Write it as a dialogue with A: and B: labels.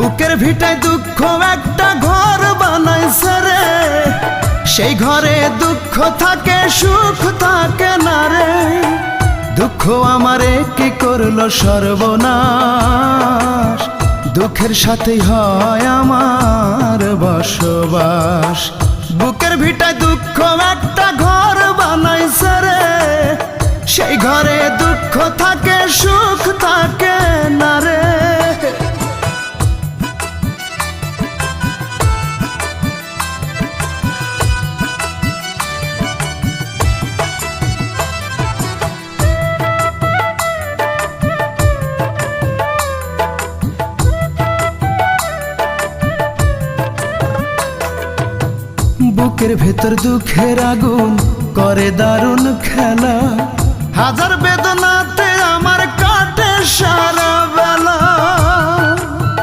A: বুকের ভিটায় দুঃখ একটা ঘর বানাইছে রে, সেই ঘরে দুঃখ থাকে সুখ থাকে না রে। দুঃখ আমারে কি করলো সর্বনাশ, দুঃখের সাথেই হয় আমার বসবাস। বুকের ভিটায় দুঃখ একটা ঘর বানাইছে রে, সেই ঘরে দুঃখ থাকে সুখ থাকে না রে। বুকের ভেতর দুঃখের আগুন করে দারুণ খেলা, হাজার বেদনাতে আমার কাটে সারা